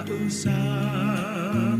Tausaga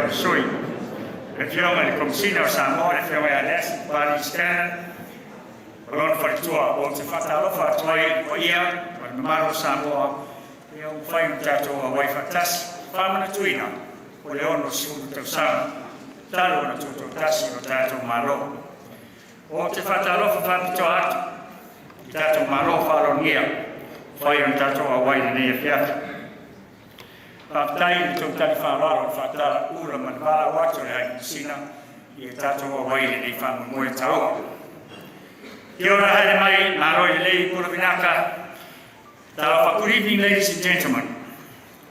o sui. E whionga le komsina o Samoa, e whionga e alesi, pari skana, o lona wharitua, o te whatarofa atuai o ia, o le Malo Samoa, e o whai o tātou a wai whatasi, whamana tuina, o le ono siunu Tausaga, talo na Tuto'atasi o tātou Malo. O te whatarofa whapito atu, i tātou Malo whalonia, whai o tātou a wai nei e whiata. Whaptai ni tau tali whawaro whatara ura man wala watu le hai sina i e tātou a waile nei whamu moe tau. Kia ora haere mai, ngā roi lei pura vinaka. Good evening, ladies and gentlemen.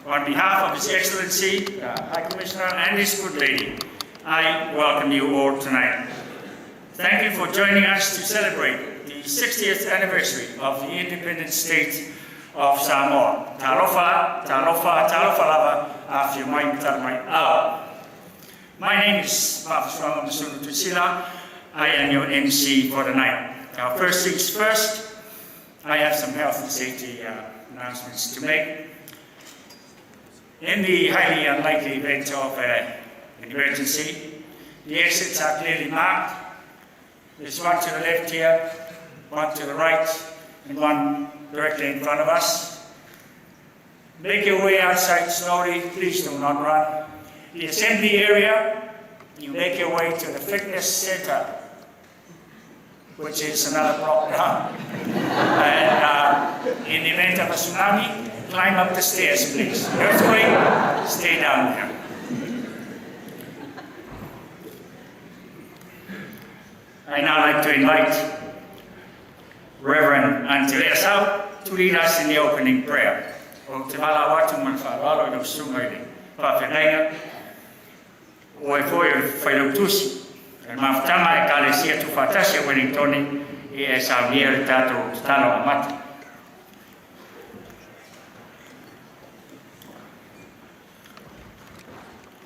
On behalf of His Excellency, High Commissioner and his good lady, I welcome you all tonight. Thank you for joining us to celebrate the 60th anniversary of the independent state of Samoa. Talofa, talofa, talofa lava, after mai mai ao. My name is Papa Masunu Tutsila. I am your MC for the night. Now, first things first, I have some health and safety announcements to make. In the highly unlikely event of an emergency, the exits are clearly marked. There's one to the left here, one to the right, and one directly in front of us. Make your way outside slowly, please do not run. The assembly area, you make your way to the fitness center, which is another block down. And in the event of a tsunami, climb up the stairs, please. Earthquake, stay down there. I now like to invite Reverend Antilea Sau to lead us in the opening prayer. O te wala watu man whaaralo i sunga i whawhenenga, o e koe o whailautusi. E mawhtanga e kalesia tu whatasi a Ueligitone i e saunia le tātou talo a mata.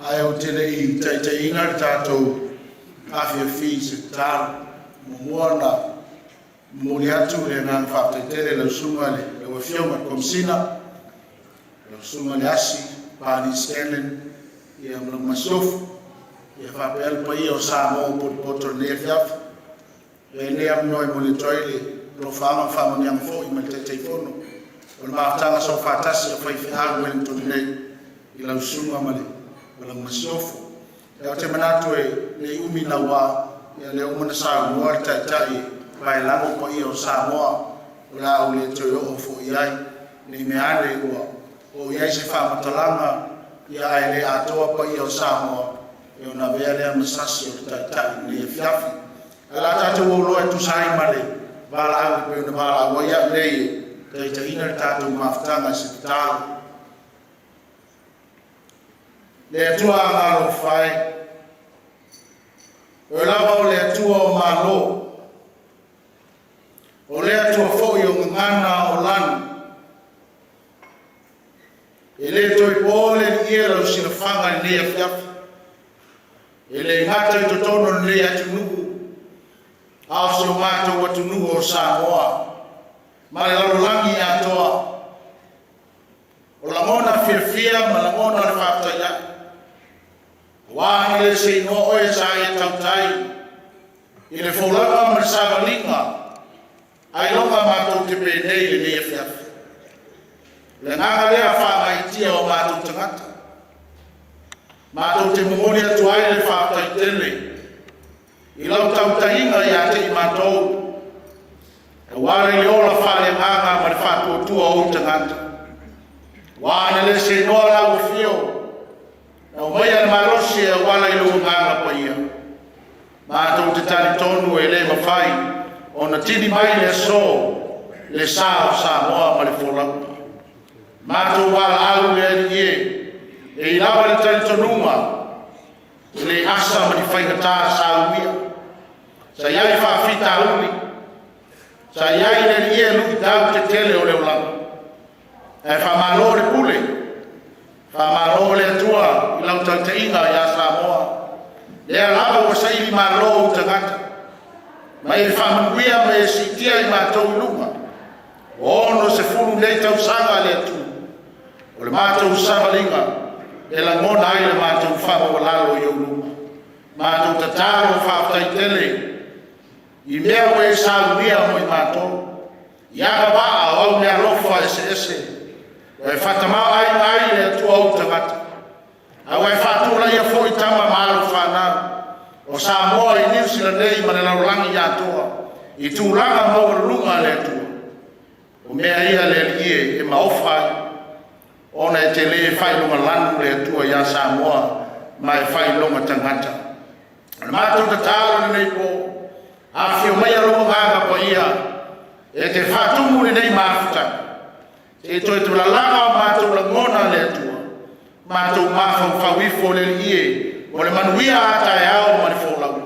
Ai o tene i te inga le tātou awhia whi se tālo, mo moana, mo li atu le ngā whaptaitere lau sunga le ua whionga komsina, lau sunga le asi, pāni Scanlon, i am lau masofu, i a whapel pa i o Samoa poto ne whiawhi, e ne am noi mo le toile, lo whama ni am fo i ma le te fono, o le maatanga so whatasi a whaiwhi aru Wellington nei, i lau sunga ma le, o lau masofu. E o te manatu e ne umi na wā, ia le umana sa mua le taitai, vai lango pa i o Samoa, o la au le toi o fo iai, ne me ale ua, o iai se whamatalanga, ia ai le atoa pa i o Samoa, e o na vea lea masasi o le taitai, ne e whiawhi. E la tātou o loa tu sai male, wala au pe o na wala au ia nei, te ina le tātou mawhtanga se tālo. Le atua ngalo whai, o lava o le atua o Malo, o le atua fōi o ngana o lanu, e le toi pōle ni ia lau sina whanga ni nea whiawhi, e le ngata i totono ni nea atu nuku, ao se o mātou atu nuku o Samoa, ma le larolangi atoa, o la mona whiawhia ma la mona le whaptaia, wāngi le se no oe sa e tautai, i le whaulanga ma le sāwalinga, ai longa mātou te pēnei le nea whiawhi. Le nganga lea whāngaitia o mātou tangata. Mātou te momori atu ai le whātai tele, i lau tautainga i ate i mātou, e wāre le ola whāle nganga ma le whāpotua o tangata. Wāne le se noa lau whio, o mai al marosi e wala i lua nganga pa ia. Mātou te tani tonu e le mawhai, o na tini mai le so, le sao Samoa ma le wholau. Mātou wala alu e ani e i lawa le tani tonunga, le asa ma ni whaingatā sa uia. Sa iai whawhita uli, sa iai le ni e luki tau te tele o leo langa. E whamalo le pule, whamalo le atua i lau tau te inga i a Samoa. Lea lava o sa ili malo o tangata. Mai e whamanuia me e sitia i mātou ilunga. Ono se fulu nei Tausaga le atu. O le mātou savalinga, e la ngona ai le mātou whakawalalo i ulu. Mātou tataro whaatai tele. I mea koe saunia mo i mātou. Iaga waa au mea lofa ese. Wai whatamau ai le tua au tangata. A wai whatura ia fo i tama Malo whanau. O Samoa i New Zealand nei mana laurangi ia toa. I tūranga mau lunga le tua. O mea ia le ie e maofai. Ona e te le whailunga lanu le tua ia Samoa. Mai whailunga tangata. Ana mātou te tālo nei po. A whio mai aronga nganga po ia. E te whatumu nei mafuta. E toi tu la langa o mātou la ngona le tua. Mātou mafau whawifo le ie. O le manuia ata e au mani fōlau.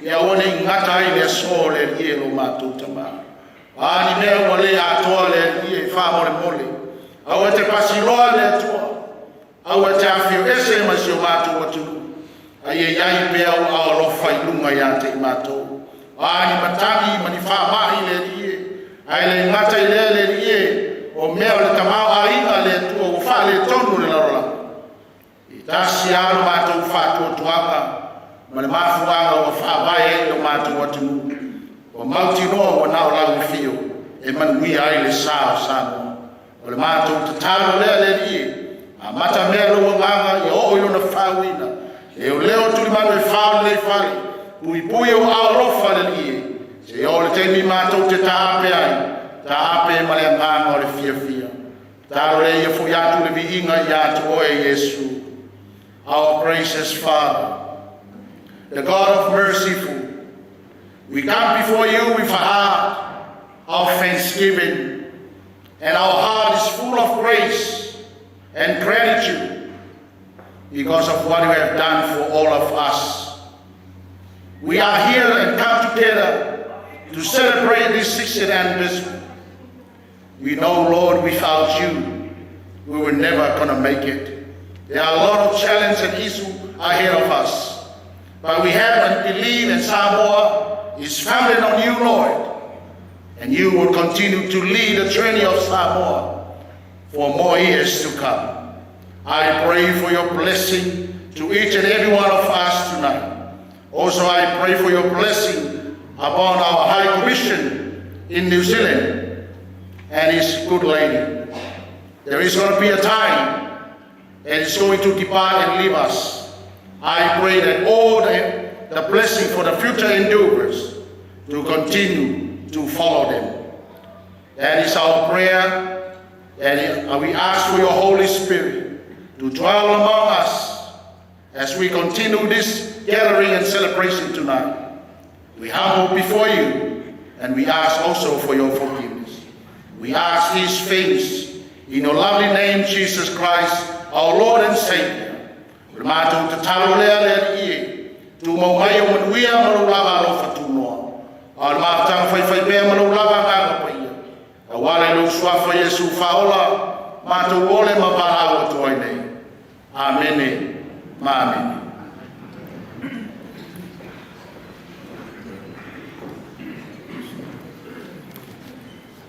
Ia one ingata ai le so le ie lo mātou tama. Ani mea o le atoa le ie wha mole. Au e te pasiloa le tua. Au e te awhio ese ma si o mātou atunu. Ai e iai pea o ao lofa i lunga ia te i mātou. Ani matangi mani wha mahi le ie. Ai le ingata i le ie. O mea o le tamau a inga le tua. O wha le tonu le larola. Tasi alo mātou whātua tuanga, ma le mafuanga o whāwai e o mātou atunu. O mauti noa o nao lau whio, e manui ai le sāo Samoa. O le mātou te tālo lea le rie, a mata mea loa nganga i o ilo na whāwina. E o leo tuli manu e whāo le whare, pui o ao rofa le rie. Se o le teimi mātou te tāpe ai, tāpe ma le nganga o le fia. Tālo le ia fo iatu le vi inga i atu o e Yesu. Our gracious Father, the God of merciful, we come before you with a heart of thanksgiving, and our heart is full of grace and gratitude because of what you have done for all of us. We are here and come together to celebrate this 60th anniversary. We know, Lord, without you, we were never going to make it. There are a lot of challenges and issues ahead of us. But we have and believe in Samoa is founded on you, Lord. And you will continue to lead the journey of Samoa for more years to come. I pray for your blessing to each and every one of us tonight. Also, I pray for your blessing upon our High Commission in New Zealand and his good lady. There is going to be a time and it's going to depart and leave us. I pray that all the blessing for the future endurers to continue to follow them. That is our prayer, and we ask for your Holy Spirit to dwell among us as we continue this gathering and celebration tonight. We humble before you, and we ask also for your forgiveness. We ask these things in your lovely name, Jesus Christ, our Lord and Savior. Mātou te talo lea lea ie, tu mau mai o manuia malau lava alofa tu noa. Al mātanga whai pēr malau lava nganga pa ia. A wale lo suafa Yesu whaola, mātou ole ma pārau atu ai nei. Amene, ma amene.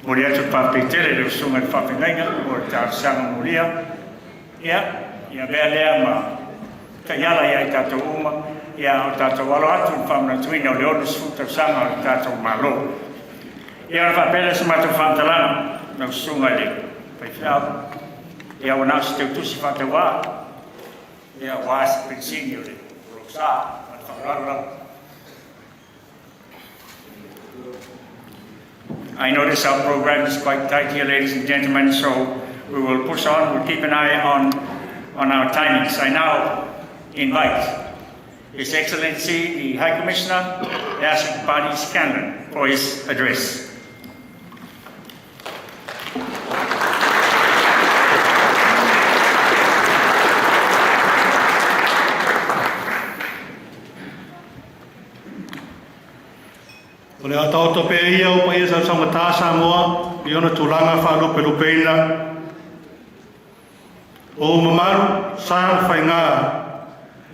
Mori atu papitere le usunga i whapingainga, o Tausaga moria. Ia bea lea ma kaiala ia i tātou uma, ia o tātou walo atu i whamna tuina o le ono Tausaga o tātou Malo. Ia ora whapele sa mātou whantalana, na usunga le whaiwhau. Ia o nāsi teu tusi whātou wā, ia wāsi pensini o le rosā, ma whakarara. I notice our program is quite tight here, ladies and gentlemen, so we will push on. We'll keep an eye on our timings. I now invite His Excellency, the High Commissioner, Yasik Badi Scanlon, for his address. O le atau tope ia o paia sa Samoa Samoa, i ona tūlanga whalupe lupeina. O mamaru, sāng whainga,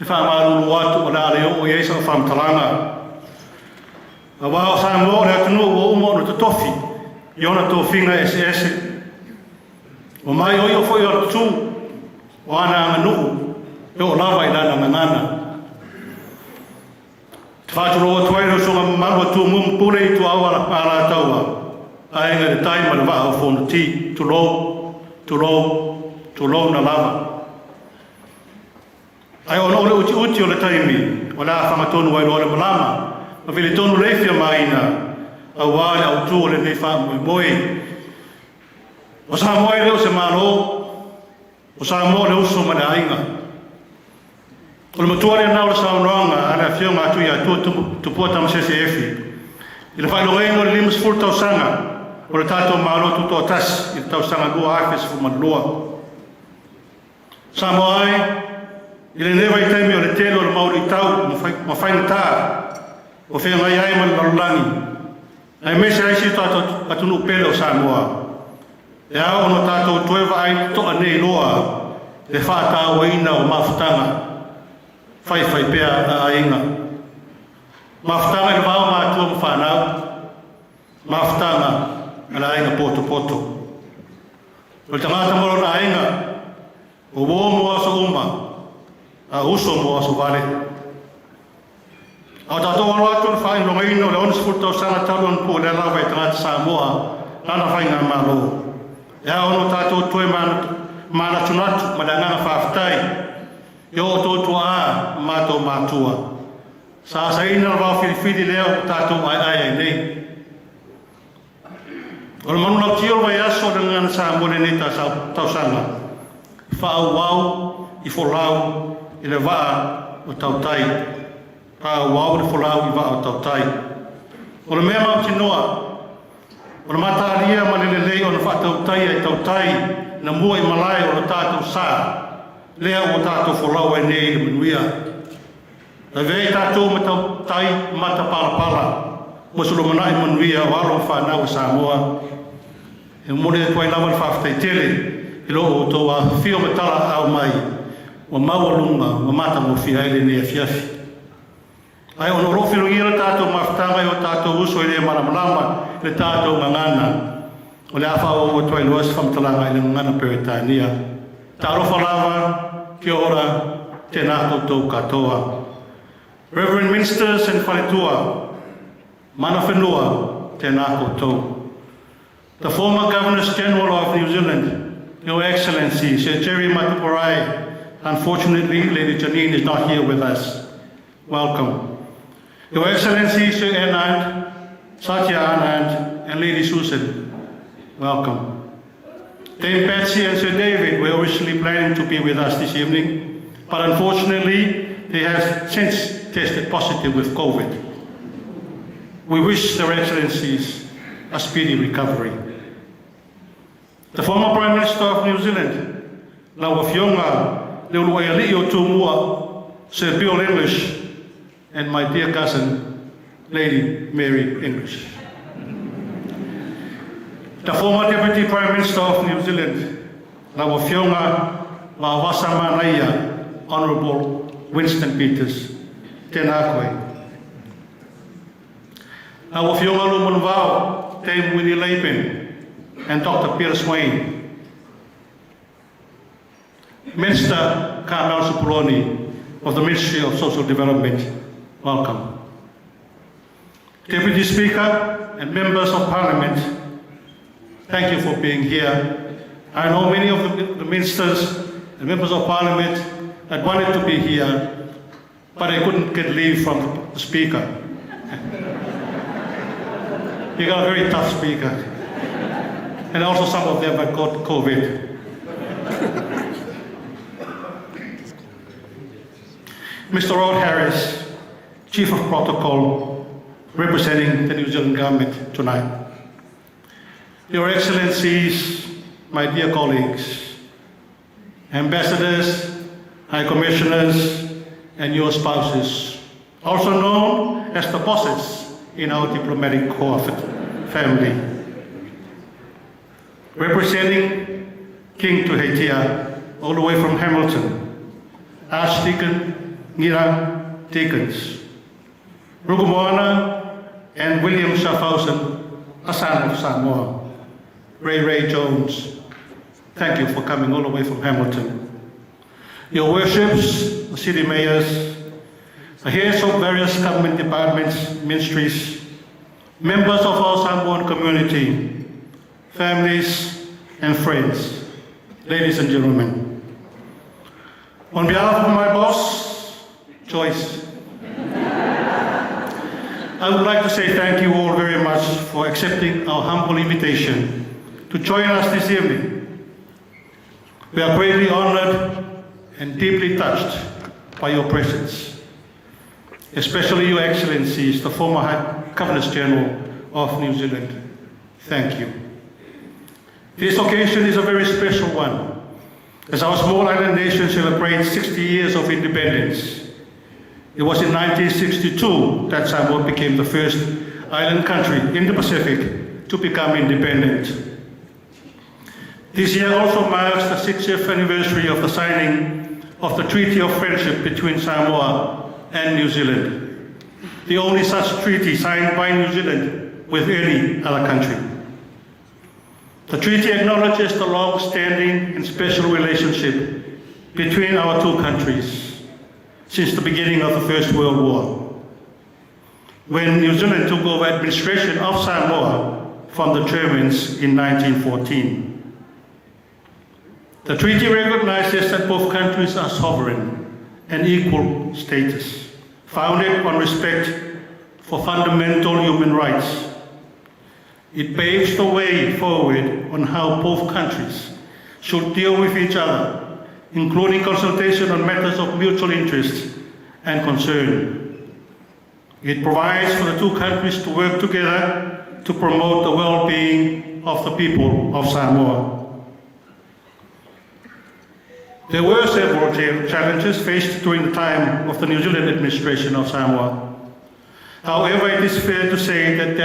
i whaamaru watu o la leo o Iesa o whamtalanga. A wao Samoa le atunu o umo no te tofi, i ona tō whinga ese. O mai oi o fwoi o tu, o ana anga nuhu, e o lava i lana ngangana. Te whāturo o tuairo sunga marua tu mum pure i tu awara para taua. Ainga de taima le waha o whono ti, tu lo na lava. Ai ona ole uti o le taimi, o la whangatonu ai loa le malama, ma vile tonu leifia maina, a wale au tu o le nei wha moi. O Samoa leo se Malo, o Samoa leo uso ma le ainga. O le matua le nao le saunoanga, ale a fionga atu ia tupua tamasese efi. I le whailongeino le limas full Tausaga, o le tātou Malo Tuto'atasi, i le Tausaga lua ake se fumalua. Samoa ai, i le newa i taimi o le telo le mauri tau, ma whaina tā, o whea ngai ai ma le lalulangi. Ai mese ai si tātou atunu pele o Samoa. E ao ono tātou tuewa ai toa nei loa, le whātā o ina o mawhutanga. Whai pēa a ainga. Mawhutanga le wāo mātua ma whānau. Mawhutanga a la ainga poto. O le tangata moro na ainga, o wō mo aso uma, a uso mo aso vale. Au tātou alo atu le whain rongaino le onis furtau sanga taluan po le lawa i tangata Samoa, lana whainga Malo. E ao no tātou tue mana tunatu ma le nganga whawhitai. I o tōtua a mātua. Sa ina rau whiriwhiri leo tātou ai nei. O le manu lau tio vai aso le ngana Samoa nei Tausaga. Whaau wau i wholau i le waa o tautai. Whaau wau i wholau i waa o tautai. O le mea mau tinoa. O le mataria ma lelei o le whaatautai ai tautai na mua i malai o le tātou sā. Lea o tātou wholau ai nei le manuia. Na vei tātou ma tautai mata pala. Mo solo manai manuia o alo whanau Samoa. E mone e tuai lawa le whawhitai tele. I lo o toa whio matala au mai. O maualunga ma mata mo whia ele nei a fiafi. Ai ono rofiro ira tātou mawhitanga o tātou uso i le maramalama le tātou ngangana. O le awha o tuai loas whamtalanga i le ngangana peretania. Tā rofa lava, kia ora, tēnā koutou katoa. Reverend Ministers and Whaletua, mana whenua, tēnā koutou. The former Governor General of New Zealand, Your Excellency, Sir Jerry Mataparai, unfortunately, Lady Janine is not here with us. Welcome. Your Excellency, Sir Anand, Satya Anand, and Lady Susan, welcome. Dame Patsy and Sir David were originally planning to be with us this evening, but unfortunately, they have since tested positive with COVID. We wish their Excellencies a speedy recovery. The former Prime Minister of New Zealand, Laua Fionga, Ueligitone Tumua, Sir Bill English, and my dear cousin, Lady Mary English. The former Deputy Prime Minister of New Zealand, Laua Fionga, Laua Wasamanaia, Honourable Winston Peters, tēnā koe. Laua Fionga Lumanvau, Dame Winnie Lapen, and Dr. Peter Swain. Minister Carmel Supoloni of the Ministry of Social Development, welcome. Deputy Speaker and members of Parliament, thank you for being here. I know many of the ministers and members of Parliament that wanted to be here, but they couldn't get leave from the Speaker. You got a very tough Speaker. And also some of them have got COVID. Mr. Rod Harris, Chief of Protocol, representing the New Zealand government tonight. Your Excellencies, my dear colleagues, ambassadors, high commissioners, and your spouses, also known as the bosses in our diplomatic corps family. Representing King Tuhetia, all the way from Hamilton, Archdeacon Ngira Deacons, Rugumoana and William Schaffhausen, a son of Samoa. Ray Jones, thank you for coming all the way from Hamilton. your worships, the city mayors, the heads of various government departments, ministries, members of our Samoan community, families and friends, ladies and gentlemen. On behalf of my boss, Joyce, I would like to say thank you all very much for accepting our humble invitation to join us this evening. We are greatly honored and deeply touched by your presence, especially Your Excellencies, the former Governor General of New Zealand. Thank you. This occasion is a very special one, as our small island nation celebrates 60 years of independence. It was in 1962 that Samoa became the first island country in the Pacific to become independent. This year also marks the 60th anniversary of the signing of the Treaty of Friendship between Samoa and New Zealand, the only such treaty signed by New Zealand with any other country. The treaty acknowledges the long-standing and special relationship between our two countries since the beginning of the First World War, when New Zealand took over administration of Samoa from the Germans in 1914. The treaty recognizes that both countries are sovereign and equal status, founded on respect for fundamental human rights. It paves the way forward on how both countries should deal with each other, including consultation on matters of mutual interest and concern. It provides for the two countries to work together to promote the well-being of the people of Samoa. There were several challenges faced during the time of the New Zealand administration of Samoa. However, it is fair to say that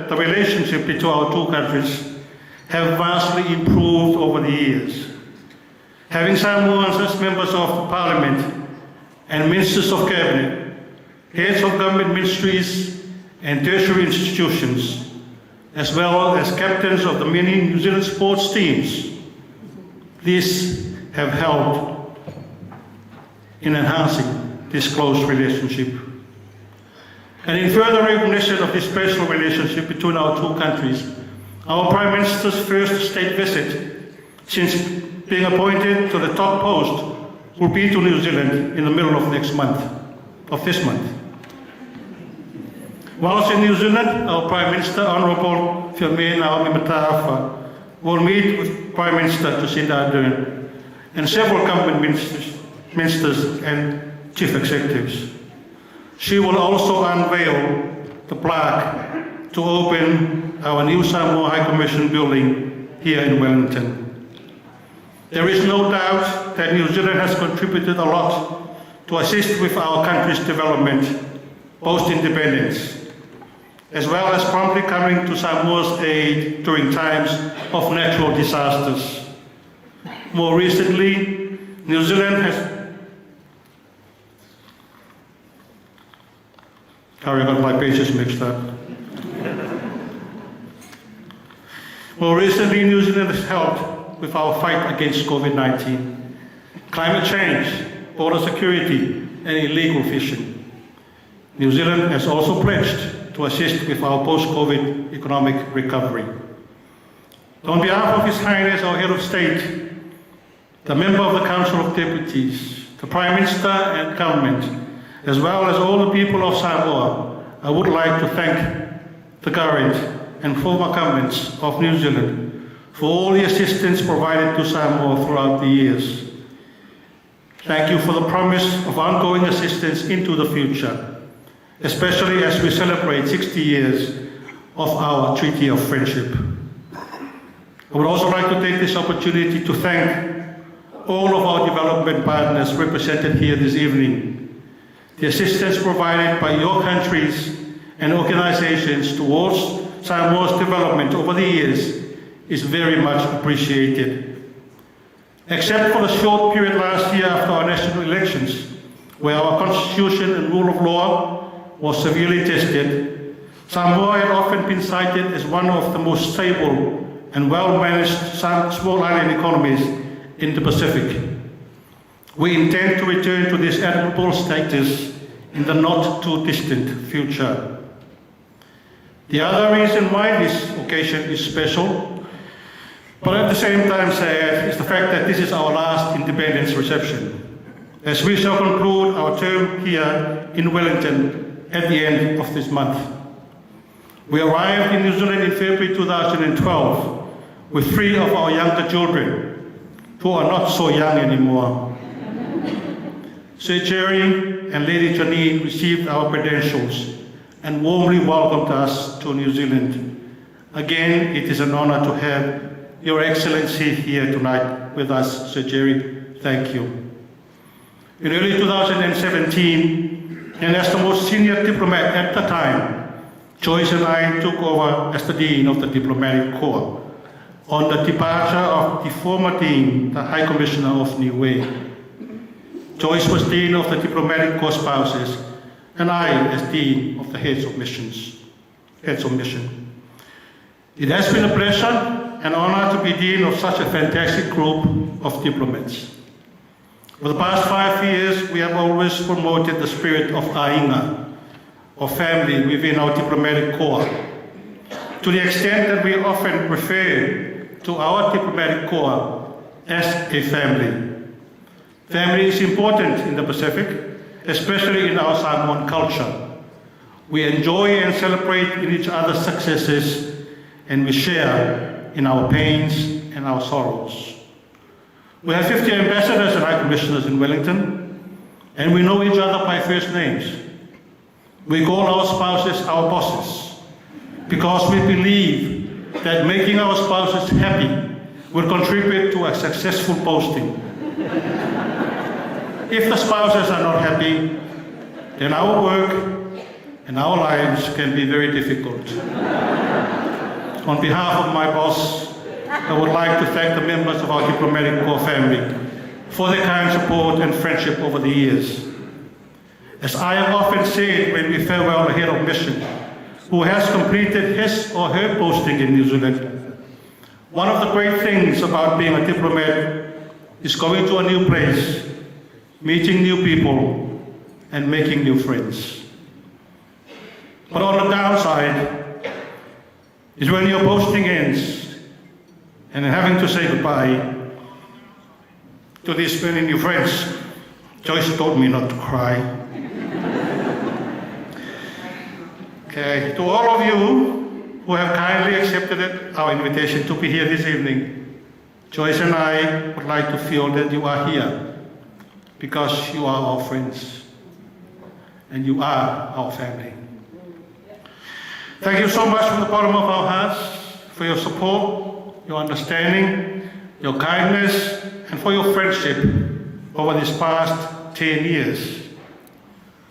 the relationship between our two countries have vastly improved over the years. Having Samoans as members of Parliament and Ministers of Cabinet, heads of government ministries and tertiary institutions, as well as captains of the many New Zealand sports teams, these have helped in enhancing this close relationship. And in further recognition of this special relationship between our two countries, our Prime Minister's first state visit since being appointed to the top post will be to New Zealand in the middle of this month. Whilst in New Zealand, our Prime Minister, Honourable Fiamē Naomi Mataafa, will meet with Prime Minister Jacinda Ardern and several government ministers and chief executives. She will also unveil the plaque to open our new Samoa High Commission building here in Wellington. There is no doubt that New Zealand has contributed a lot to assist with our country's development post-independence, as well as promptly coming to Samoa's aid during times of natural disasters. More recently, New Zealand has Sorry, I got my pages mixed up. More recently, New Zealand has helped with our fight against COVID-19, climate change, border security, and illegal fishing. New Zealand has also pledged to assist with our post-COVID economic recovery. On behalf of His Highness, our Head of State, the member of the Council of Deputies, the Prime Minister and Government, as well as all the people of Samoa, I would like to thank the current and former governments of New Zealand for all the assistance provided to Samoa throughout the years. Thank you for the promise of ongoing assistance into the future, especially as we celebrate 60 years of our Treaty of Friendship. I would also like to take this opportunity to thank all of our development partners represented here this evening. The assistance provided by your countries and organizations towards Samoa's development over the years is very much appreciated. Except for the short period last year after our national elections, where our constitution and rule of law was severely tested, Samoa had often been cited as one of the most stable and well-managed small island economies in the Pacific. We intend to return to this admirable status in the not too distant future. The other reason why this occasion is special, but at the same time sad, is the fact that this is our last independence reception, as we shall conclude our term here in Wellington at the end of this month. We arrived in New Zealand in February 2012 with 3 of our younger children, who are not so young anymore. Sir Jerry and Lady Janine received our credentials and warmly welcomed us to New Zealand. Again, it is an honor to have Your Excellency here tonight with us, Sir Jerry. Thank you. In early 2017, and as the most senior diplomat at the time, Joyce and I took over as the Dean of the Diplomatic Corps on the departure of the former Dean, the High Commissioner of Niue. Joyce was Dean of the Diplomatic Corps Spouses, and I as Dean of the Heads of Mission. It has been a pleasure and honor to be Dean of such a fantastic group of diplomats. For the past 5 years, we have always promoted the spirit of ainga, or family, within our diplomatic corps, to the extent that we often refer to our diplomatic corps as a family. Family is important in the Pacific, especially in our Samoan culture. We enjoy and celebrate in each other's successes, and we share in our pains and our sorrows. We have 50 ambassadors and high commissioners in Wellington, and we know each other by first names. We call our spouses our bosses, because we believe that making our spouses happy will contribute to a successful posting. If the spouses are not happy, then our work and our lives can be very difficult. On behalf of my boss, I would like to thank the members of our Diplomatic Corps family for their kind support and friendship over the years. As I have often said when we farewell the head of mission, who has completed his or her posting in New Zealand, one of the great things about being a diplomat is going to a new place, meeting new people, and making new friends. But on the downside is when your posting ends and having to say goodbye to these many new friends. Joyce told me not to cry. Okay, to all of you who have kindly accepted our invitation to be here this evening, Joyce and I would like to feel that you are here because you are our friends and you are our family. Thank you so much from the bottom of our hearts for your support, your understanding, your kindness, and for your friendship over these past 10 years.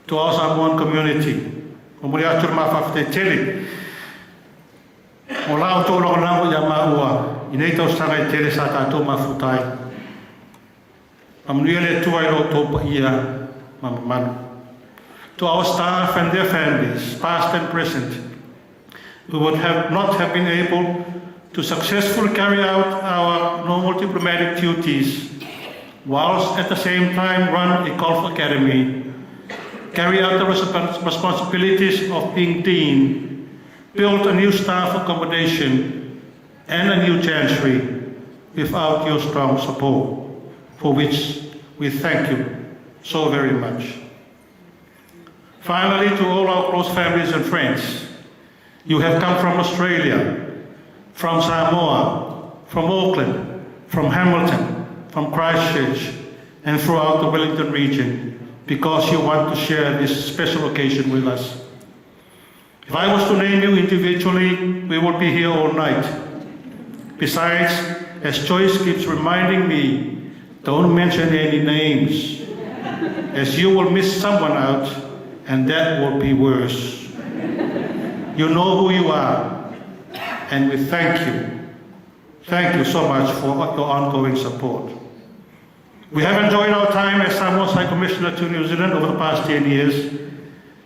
To our Samoan community, Omuriatur Mafafte Molao Tolo Lango Yamaua, in Tausaga Teresa to Mafutai. To our staff and their families, past and present, we would not have been able to successfully carry out our normal diplomatic duties, whilst at the same time run a golf academy, carry out the responsibilities of being dean, build a new staff accommodation, and a new chancery without your strong support, for which we thank you so very much. Finally, to all our close families and friends, you have come from Australia, from Samoa, from Auckland, from Hamilton, from Christchurch, and throughout the Wellington region, because you want to share this special occasion with us. If I was to name you individually, we would be here all night. Besides, as Joyce keeps reminding me, don't mention any names, as you will miss someone out, and that will be worse. You know who you are, and we thank you. Thank you so much for your ongoing support. We have enjoyed our time as Samoa's High Commissioner to New Zealand over the past 10 years,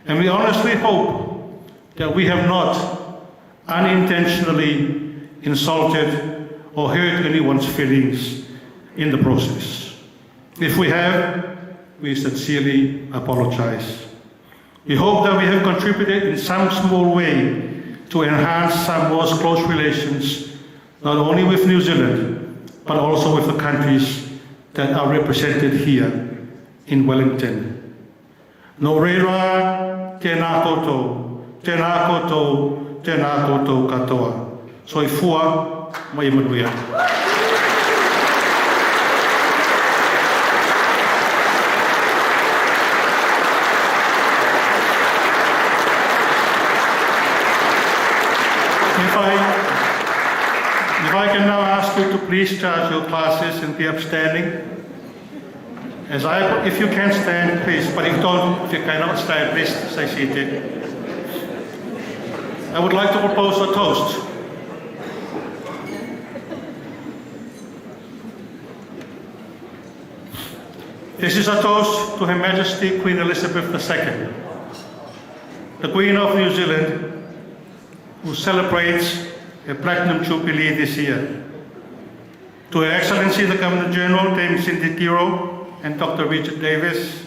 and we honestly hope that we have not unintentionally insulted or hurt anyone's feelings in the process. If we have, we sincerely apologize. We hope that we have contributed in some small way to enhance Samoa's close relations, not only with New Zealand, but also with the countries that are represented here in Wellington. No reira, tēnā koutou, tēnā koutou, tēnā koutou katoa. Soi fua, mai manuia. If I can now ask you to please charge your classes and be upstanding. If you can stand, please, but if you cannot stand, please stay seated. I would like to propose a toast. This is a toast to Her Majesty Queen Elizabeth II, the Queen of New Zealand, who celebrates a Platinum Jubilee this year. To Her Excellency the Governor-General, Dame Cindy Kiro and Dr. Richard Davis,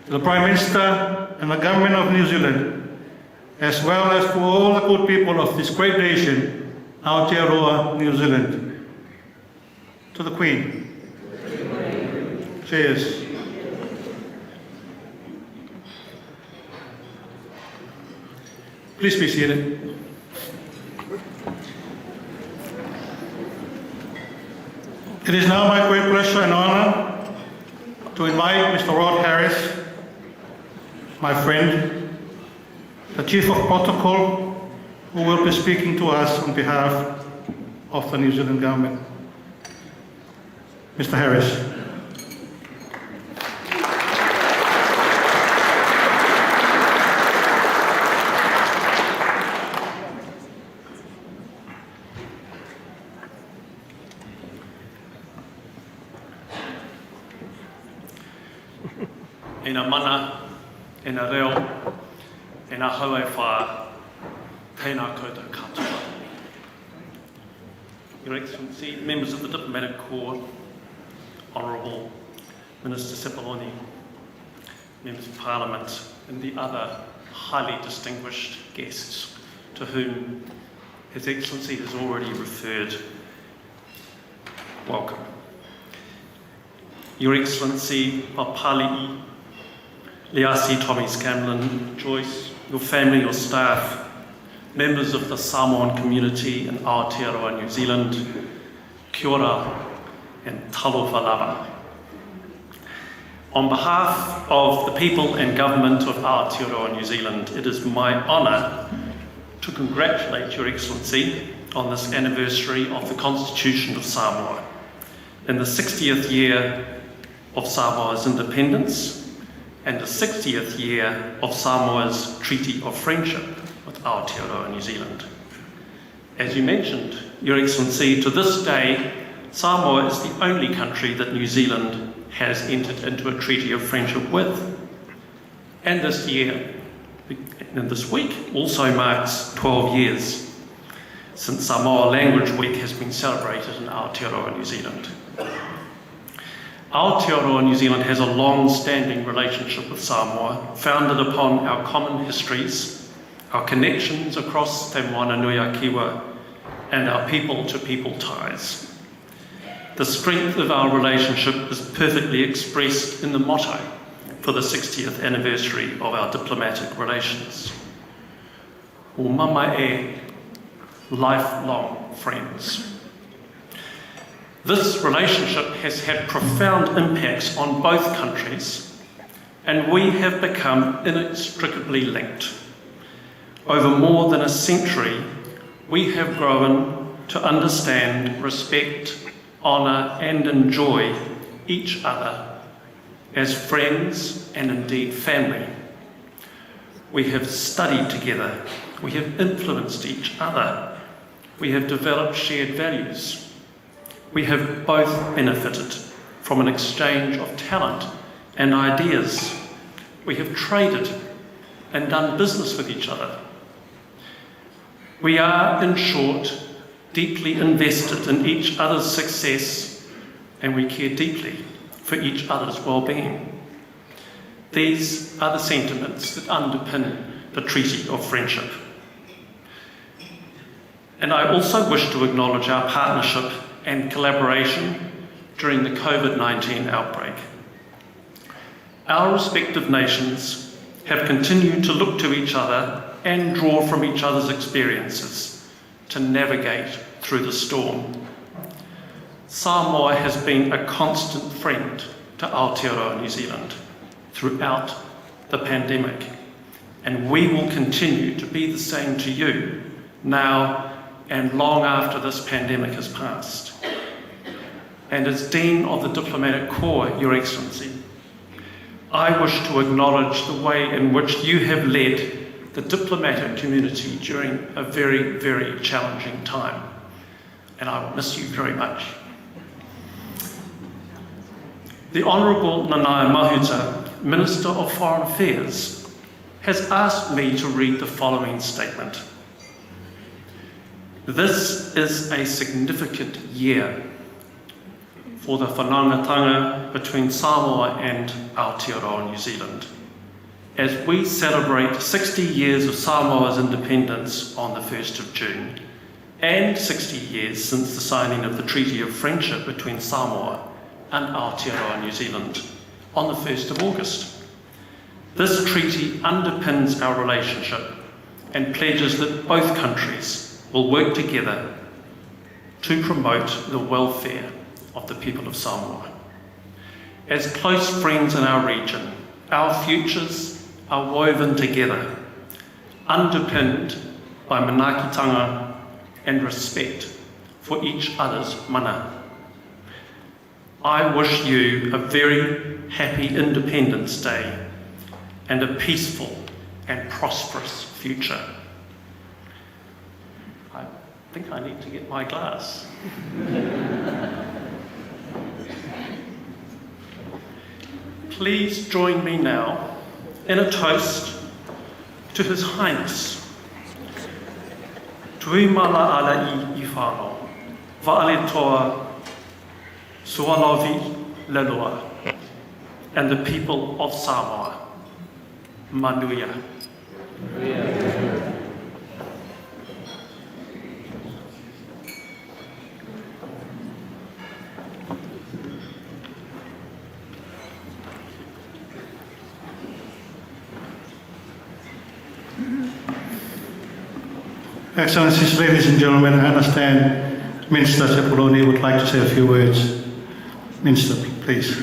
to the Prime Minister and the Government of New Zealand, as well as to all the good people of this great nation, Aotearoa, New Zealand. To the Queen. Cheers. Please be seated. It is now my great pleasure and honor to invite Mr. Rod Harris, my friend, the Chief of Protocol, who will be speaking to us on behalf of the New Zealand Government. Mr. Harris. Ina mana, ina reo, ina haue wha, tēnā koutou katoa. Your Excellency, members of the Diplomatic Corps, Honourable Minister Cipollone, members of Parliament, and the other highly distinguished guests to whom His Excellency has already referred. Welcome. Your Excellency, Papali'i, Liasi, Tommy Scanlon, Joyce, your family, your staff, members of the Samoan community in Aotearoa, New Zealand, kia ora and talofa lava. On behalf of the people and government of Aotearoa, New Zealand, it is my honour to congratulate Your Excellency on this anniversary of the Constitution of Samoa, in the 60th year of Samoa's independence, and the 60th year of Samoa's Treaty of Friendship with Aotearoa, New Zealand. As you mentioned, Your Excellency, to this day, Samoa is the only country that New Zealand has entered into a Treaty of Friendship with. And this year, and this week, also marks 12 years since Samoa Language Week has been celebrated in Aotearoa, New Zealand. Aotearoa, New Zealand has a long-standing relationship with Samoa, founded upon our common histories, our connections across Te Moana Nui a Kiwa, and our people-to-people ties. The strength of our relationship is perfectly expressed in the motto for the 60th anniversary of our diplomatic relations. O mama e, lifelong friends. This relationship has had profound impacts on both countries, and we have become inextricably linked. Over more than a century, we have grown to understand, respect, honour and enjoy each other as friends and indeed family. We have studied together, we have influenced each other, we have developed shared values. We have both benefited from an exchange of talent and ideas. We have traded and done business with each other. We are, in short, deeply invested in each other's success, and we care deeply for each other's well-being. These are the sentiments that underpin the Treaty of Friendship. And I also wish to acknowledge our partnership and collaboration during the COVID-19 outbreak. Our respective nations have continued to look to each other and draw from each other's experiences to navigate through the storm. Samoa has been a constant friend to Aotearoa New Zealand throughout the pandemic, and we will continue to be the same to you now and long after this pandemic has passed. And as Dean of the Diplomatic Corps, Your Excellency, I wish to acknowledge the way in which you have led the diplomatic community during a very, very challenging time, and I will miss you very much. The Honourable Nanaia Mahuta, Minister of Foreign Affairs, has asked me to read the following statement. This is a significant year for the whanaungatanga between Samoa and Aotearoa New Zealand, as we celebrate 60 years of Samoa's independence on the 1st of June, and 60 years since the signing of the Treaty of Friendship between Samoa and Aotearoa New Zealand on the 1st of August. This treaty underpins our relationship and pledges that both countries will work together to promote the welfare of the people of Samoa. As close friends in our region, our futures are woven together, underpinned by manaakitanga and respect for each other's mana. I wish you a very happy Independence Day and a peaceful and prosperous future. I think I need to get my glass. Please join me now in a toast to His Highness. Tui mala ala I whānau, va'ale toa Sualovi Lelua, and the people of Samoa. Manuia. Excellencies, ladies and gentlemen, I understand Minister Sepuloni would like to say a few words. Minister, please.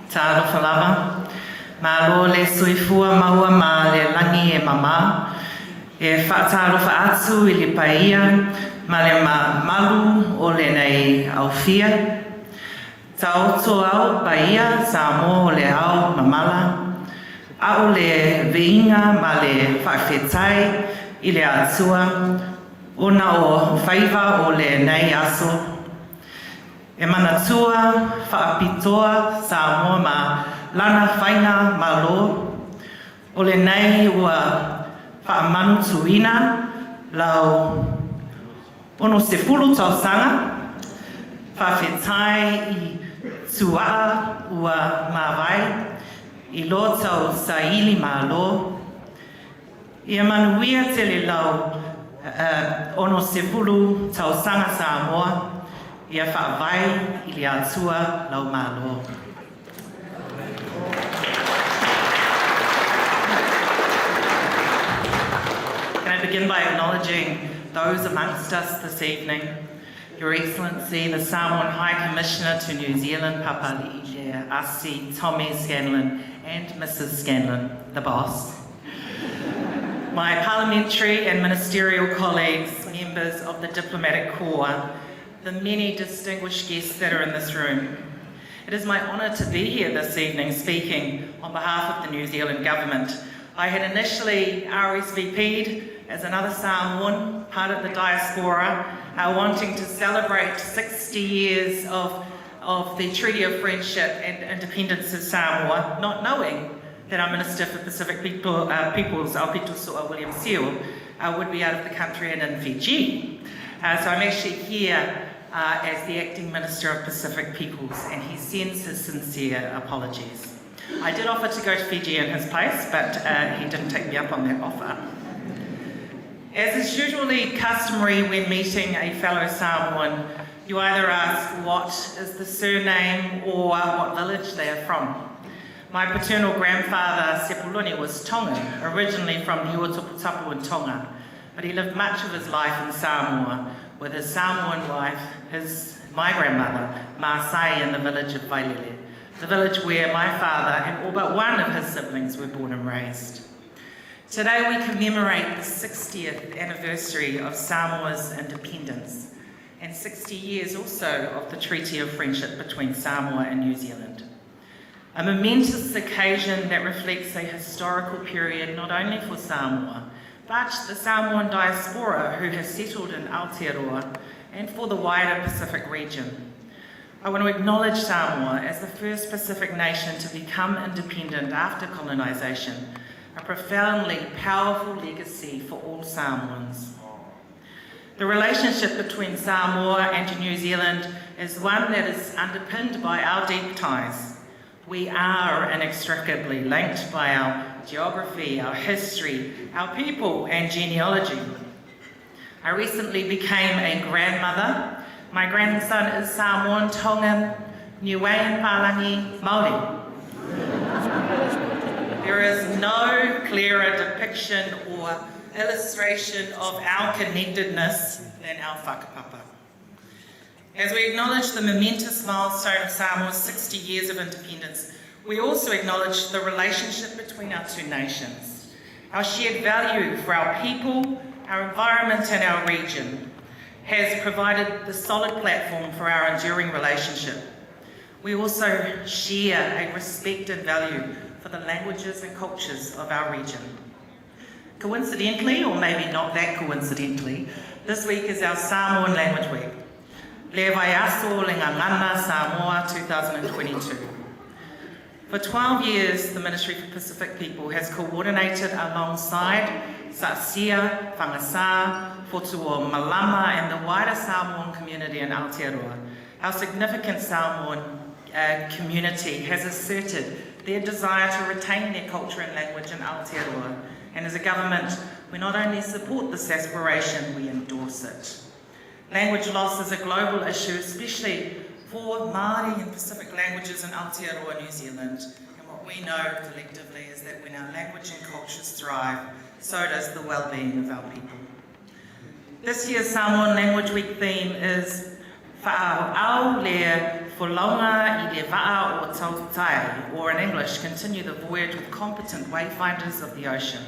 Tāro whalama, Malo le soifua maua ma le langi e mama, e whaataro whaatu I le paia, ma le malu o le nei awhia. Tauto au paia Samoa o le au mamala, au le veinga ma le whawhetai I le atua, ona o whaiva o le nei aso. E manatua whaapitoa Samoa ma lana whainga Malo, o le nei ua whaamanu tuina lau ono sepulu Tausaga, whawhetai I Tua'a ua mawai I lo tau saili Malo. Ia manuia te le lau ono sepulu Tausaga Samoa, ia whaawai I le atua lau Malo. Can I begin by acknowledging those amongst us this evening? Your Excellency, the Samoan High Commissioner to New Zealand, Papa Tuto'atasi, Tommy Scanlon, and Mrs. Scanlon, the boss. My parliamentary and ministerial colleagues, members of the Diplomatic Corps, the many distinguished guests that are in this room. It is my honour to be here this evening speaking on behalf of the New Zealand Government. I had initially RSVP'd as another Samoan, part of the diaspora, wanting to celebrate 60 years of of the Treaty of Friendship and Independence of Samoa, not knowing that our Minister for Pacific Peoples, Aupito Soa William Seal, would be out of the country and in Fiji. So I'm actually here as the Acting Minister of Pacific Peoples, and he sends his sincere apologies. I did offer to go to Fiji in his place, but he didn't take me up on that offer. As is usually customary when meeting a fellow Samoan, you either ask what is the surname or what village they are from. My paternal grandfather, Sepuluni, was Tongan, originally from Niuatuputapu in Tonga, but he lived much of his life in Samoa with his Samoan wife, my grandmother, Maasai, in the village of Vailele, the village where my father and all but one of his siblings were born and raised. Today we commemorate the 60th anniversary of Samoa's independence and 60 years also of the Treaty of Friendship between Samoa and New Zealand. A momentous occasion that reflects a historical period not only for Samoa, but the Samoan diaspora who has settled in Aotearoa and for the wider Pacific region. I want to acknowledge Samoa as the first Pacific nation to become independent after colonisation, a profoundly powerful legacy for all Samoans. The relationship between Samoa and New Zealand is one that is underpinned by our deep ties. We are inextricably linked by our geography, our history, our people, and genealogy. I recently became a grandmother. My grandson is Samoan, Tongan, Niuean, Palangi, Māori. There is no clearer depiction or illustration of our connectedness than our whakapapa. As we acknowledge the momentous milestone of Samoa's 60 years of independence, we also acknowledge the relationship between our two nations, our shared value for our people, our environment and our region has provided the solid platform for our enduring relationship. We also share a respect and value for the languages and cultures of our region. Coincidentally, or maybe not that coincidentally, this week is our Samoan Language Week. Le Vaiaso Le Ngangana Samoa 2022. For 12 years, the Ministry for Pacific People has coordinated alongside Sa'sia, Whangasa, Fotuo, Malama and the wider Samoan community in Aotearoa. Our significant Samoan community has asserted their desire to retain their culture and language in Aotearoa. And as a government, we not only support this aspiration, we endorse it. Language loss is a global issue, especially for Māori and Pacific languages in Aotearoa, New Zealand. And what we know collectively is that when our language and cultures thrive, so does the well-being of our people. This year's Samoan Language Week theme is Wha'au le Whalaunga I le Wa'a o Tausaga, or in English, continue the voyage with competent wayfinders of the ocean.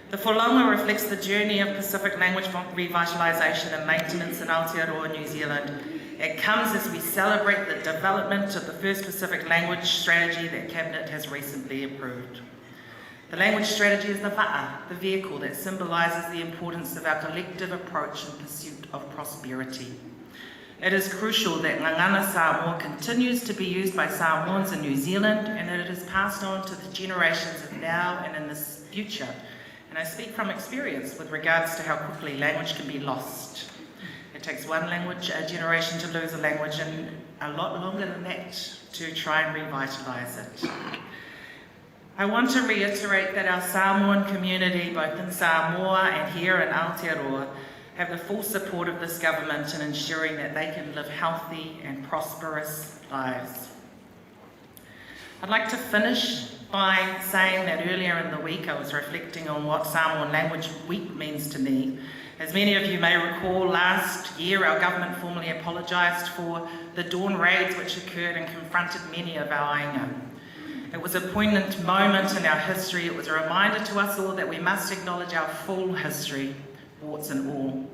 The Whalaunga reflects the journey of Pacific language revitalisation and maintenance in Aotearoa, New Zealand. It comes as we celebrate the development of the first Pacific language strategy that Cabinet has recently approved. The language strategy is the wa'a, the vehicle that symbolises the importance of our collective approach in pursuit of prosperity. It is crucial that Ngangana Samoa continues to be used by Samoans in New Zealand and that it is passed on to the generations of now and in the future. And I speak from experience with regards to how quickly language can be lost. It takes one language generation to lose a language and a lot longer than that to try and revitalise it. I want to reiterate that our Samoan community, both in Samoa and here in Aotearoa, have the full support of this government in ensuring that they can live healthy and prosperous lives. I'd like to finish by saying that earlier in the week I was reflecting on what Samoan Language Week means to me. As many of you may recall, last year our government formally apologised for the dawn raids which occurred and confronted many of our ainga. It was a poignant moment in our history. It was a reminder to us all that we must acknowledge our full history, warts and all.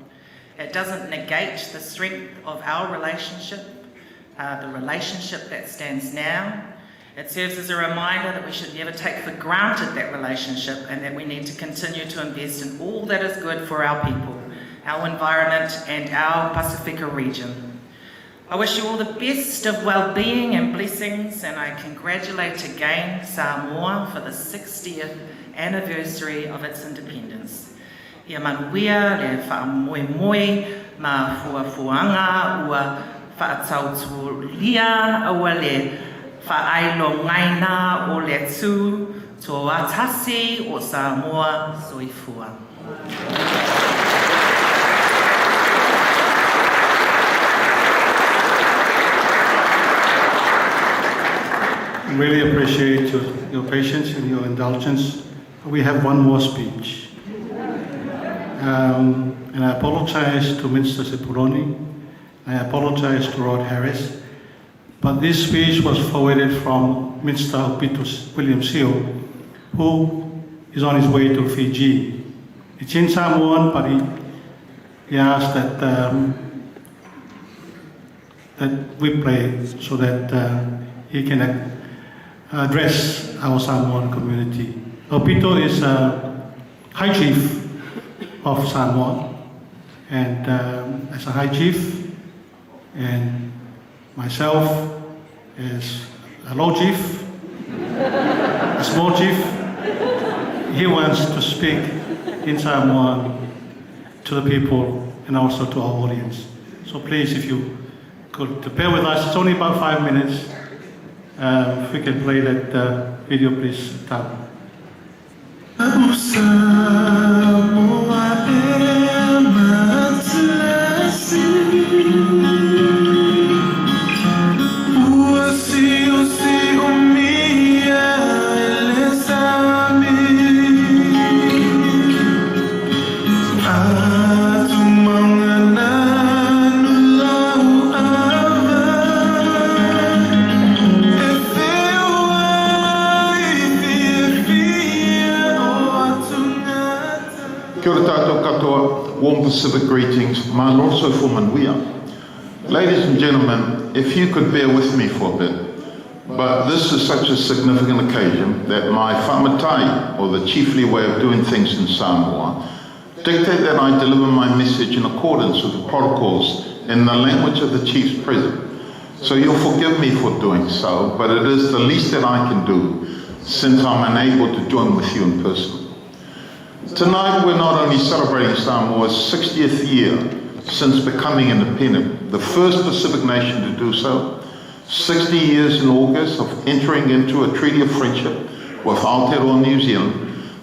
It doesn't negate the strength of our relationship, the relationship that stands now. It serves as a reminder that we should never take for granted that relationship and that we need to continue to invest in all that is good for our people, our environment and our Pasifika region. I wish you all the best of well-being and blessings, and I congratulate again Samoa for the 60th anniversary of its independence. Ia manuia le whaamoemoe ma fuafuanga ua whaatautulia ua le whaailo ngaina o le Tuto'atasi o Samoa soifua. I really appreciate your patience and your indulgence. We have one more speech. And I apologize to Minister Sepuloni. I apologize to Rod Harris. But this speech was forwarded from Minister Upitus William Seal, who is on his way to Fiji. It's in Samoan, but he asked that we play so that he can address our Samoan community. Opito is High Chief of Samoa, and as a High Chief, and myself as a Low Chief, a Small Chief, he wants to speak in Samoan to the people and also to our audience. So please, if you could bear with us, it's only about 5 minutes. If we can play that video, please, Tom. Warm Pacific greetings, Malo also for Manuia. Ladies and gentlemen, if you could bear with me for a bit, but this is such a significant occasion that my whamatai, or the chiefly way of doing things in Samoa, dictate that I deliver my message in accordance with the protocols in the language of the chiefs present. So you'll forgive me for doing so, but it is the least that I can do since I'm unable to join with you in person. Tonight we're not only celebrating Samoa's 60th year since becoming independent, the first Pacific nation to do so, 60 years in August of entering into a treaty of friendship with Aotearoa New Zealand,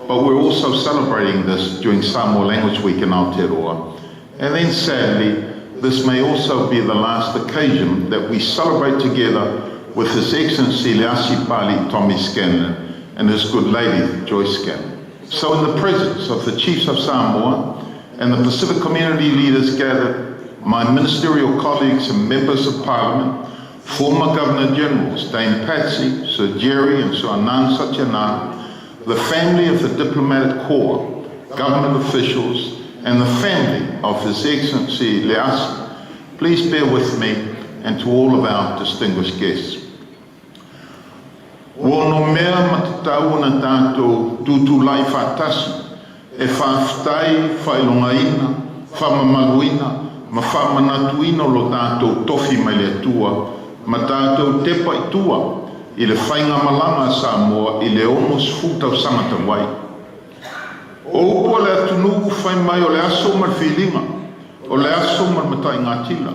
but we're also celebrating this during Samoa Language Week in Aotearoa. And then sadly, this may also be the last occasion that we celebrate together with His Excellency Leasi Pali Tommy Scanlon and his good lady Joyce Scanlon. So in the presence of the chiefs of Samoa and the Pacific community leaders gathered, my ministerial colleagues and members of Parliament, former Governor Generals Dame Patsy, Sir Jerry and Sir Anand Satyanarayana, the family of the diplomatic corps, government officials, and the family of His Excellency Leasi, please bear with me, and to all of our distinguished guests. Wono mea matatau na tātou tutulai whātasi, e whāwhtai, whailongaina, whamamaluina, ma whamanatuina lo tātou tofi mai le atua, ma tātou tepa itua, i le whainga malanga Samoa, i le omos futau samata wai. O upua le atunuku whai mai o le aso mar whilinga, o le aso mar matai ngātila.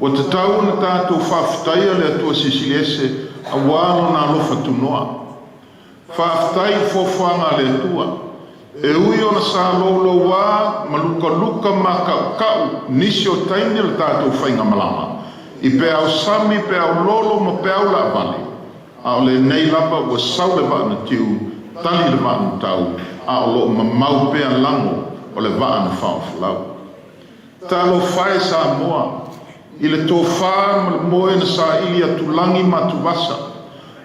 O te tau na tātou whāwhtai le atua sisiliese, a wālo nā lofa tunoa. Whāwhtai fōwhanga le atua. E ui o na sā lolo wā, ma luka ma kau, nisi o taini le tātou whainga malama. I pe au sami, pe au lolo, ma pe au la vale. A o le nei lapa ua sau le vaa na tiu, tali le vaa na tau, a o lo ma mau pe a lango o le vaa na whawhalau. Tā lo whae Samoa, i le tō whā ma le moe na sā ili atu langi ma tu wasa,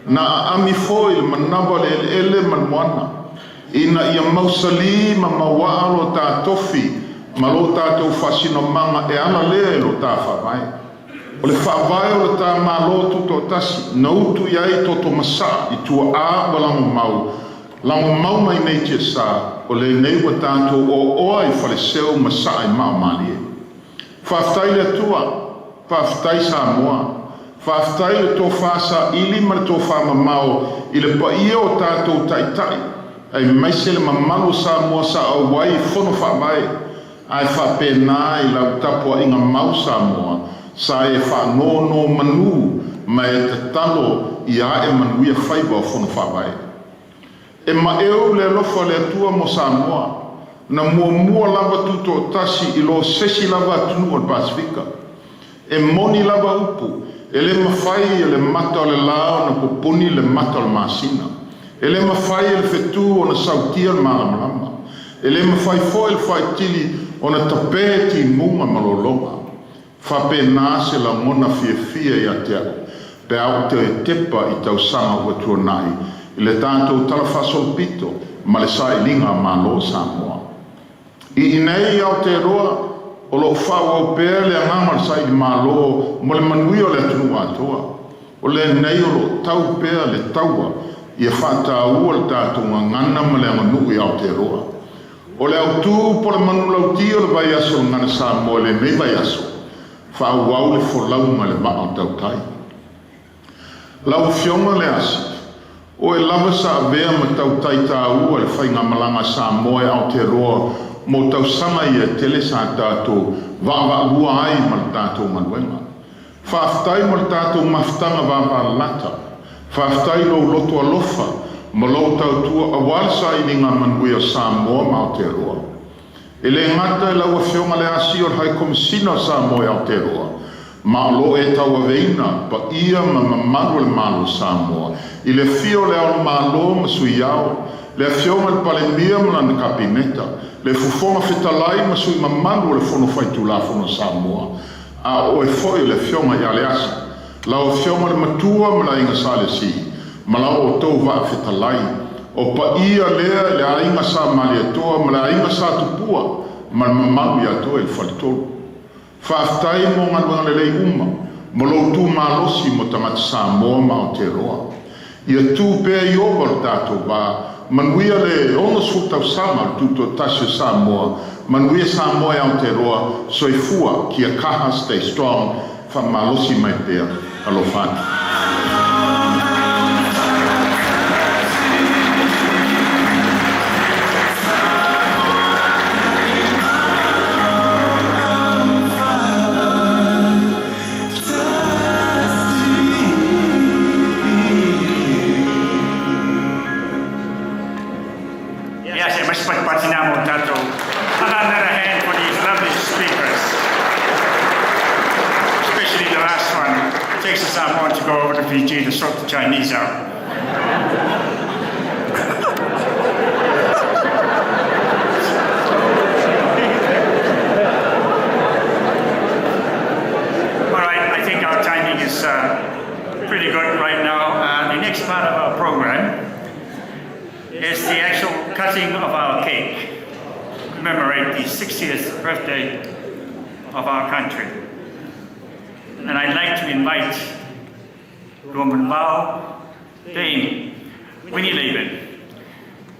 na a ami fo i le manawa le ele ma moana, ina ia mausali ma mawaa lo tā tofi, ma lo tātou whasino manga e ana lea lo tā whawai. O le whawai o le tā Malo Tuto'atasi, na utu iai toto masa i tua ā wa lango mau mai nei tia sā, o le nei wa tātou o oa i whale seo masa i mao malie. Whawhtai le atua, whaafitai Samoa, whaafitai le tō whaasa ili ma le tō whaamamao i le paia o tātou taitai, ai maise le mamalo Samoa sa au wai whono whaamai, ai whaapena i lau tapua inga mau Samoa, sa e whaanono manu ma e te talo i a e manuia whaiba o whono whaamai. E maeo le lofa le atua mo Samoa, na mua lava Tuto'atasi i lo sesi lava atunu o Pasifika. E moni lava upu, e le mawhai e le mata o le lao na popuni le mata o le masina. E le mawhai e le whetu o na sautia le malamalama. E le mawhai fo e le whaitili o na tapē ti munga malolonga. Whapena se la mona fia i atea. Pe au te e tepa i Tausaga ua tuanai. I le tātou talawhasolpito ma le sailinga Malo Samoa. I nei au te roa o lo whau au pēr le angama le sai Malo mo le manui o le atunu atoa. O le nei o lo tau pēr le taua i e whata ua le tātou ngana ma le anganu i au te roa. O le au tū po le manu lauti o le vai aso ngana Samoa le nei vai aso. Whau au le folau ma le maa o tau tai. Lau fionga le asi. O e lava sa avea ma tau tai tā ua le whai ngamalanga Samoa e au te roa mo Tausaga i e tele sa tātou wa'awa'ua ai ma le tātou manuenga. Whaafitai ma le tātou mafutanga wa'awa'alata. Whaafitai lo loto alofa ma lo tautua awal sa ininga manui o Samoa ma Aotearoa. E le ngata e laua whionga le asi o hai komisina o Samoa e Aotearoa. Ma lo e tau aveina pa ia ma mamaru le Malo Samoa. I le fio le ao Malo ma sui ao. Le whionga le palemia ma lana kapineta. Le fufonga fetalai ma sui mamaru le fono faitula fono Samoa. A o e foi le whionga i ale asa. Lau whionga le matua ma la inga sale si. Ma lau o tau wa fetalai. O pa ia lea le a inga sa mali atoa ma la inga sa tupua. Ma mamaru i atoa il falitolu. Whaafitai mo ngaluanga le lei uma. Mo lo tu malosi mo tamata Samoa ma Aotearoa. Ia tu pēr i oba le tātou ba. Manuia le ono su Tausaga Tuto'atasi Samoa. Manuia Samoa e Aotearoa soifua ki a kaha stay strong. Whamalosi mai pēr. Alofani. Another hand for these lovely speakers. Especially the last one. It takes us Samoan to go over to Fiji to sort the Chinese out. All right, I think our timing is pretty good right now. The next part of our program is the actual cutting of our cake. Commemorate the 60th birthday of our country. And I'd like to invite Roman Bao, Dame Winnie Laban.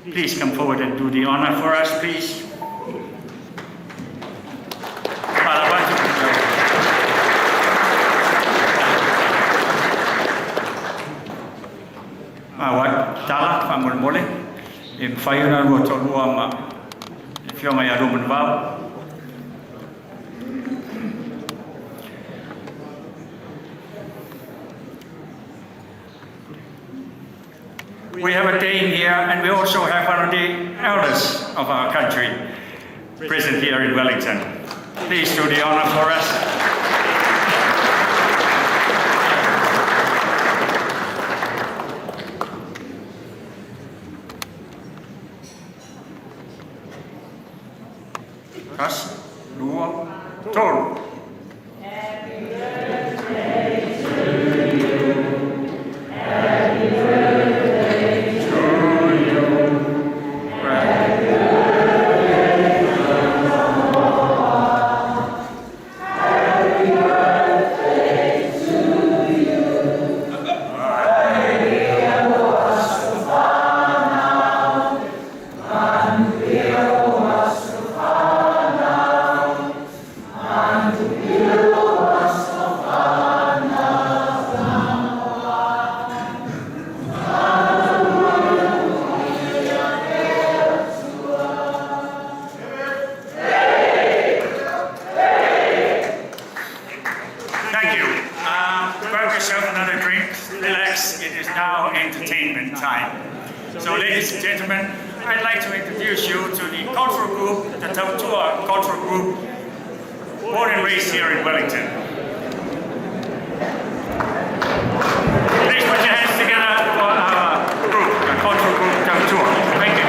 Please come forward and do the honor for us, please. Tala, famulmole, in Fayuna Rotoluama. We have a Dane here, and we also have one of the elders of our country present here in Wellington. Please do the honor for us. Kas, dua, tol. Happy birthday to you. Happy birthday to you. Happy birthday, Samoa. Happy birthday to you. And I'd like to introduce you to the cultural group, the Tuto'atasi cultural group, born and raised here in Wellington. Please put your hands together for our group, the cultural group Tuto'atasi. Thank you.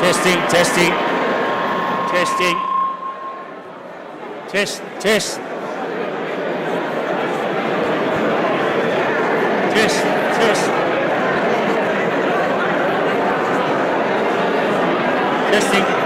Testing, testing, testing. Test, test. Test, test. Testing.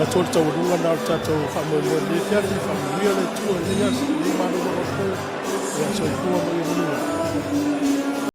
la tol tau runga na tato fa mo mo le fiar di fa mi le tu le ya si ma do ko ya so ko mo ni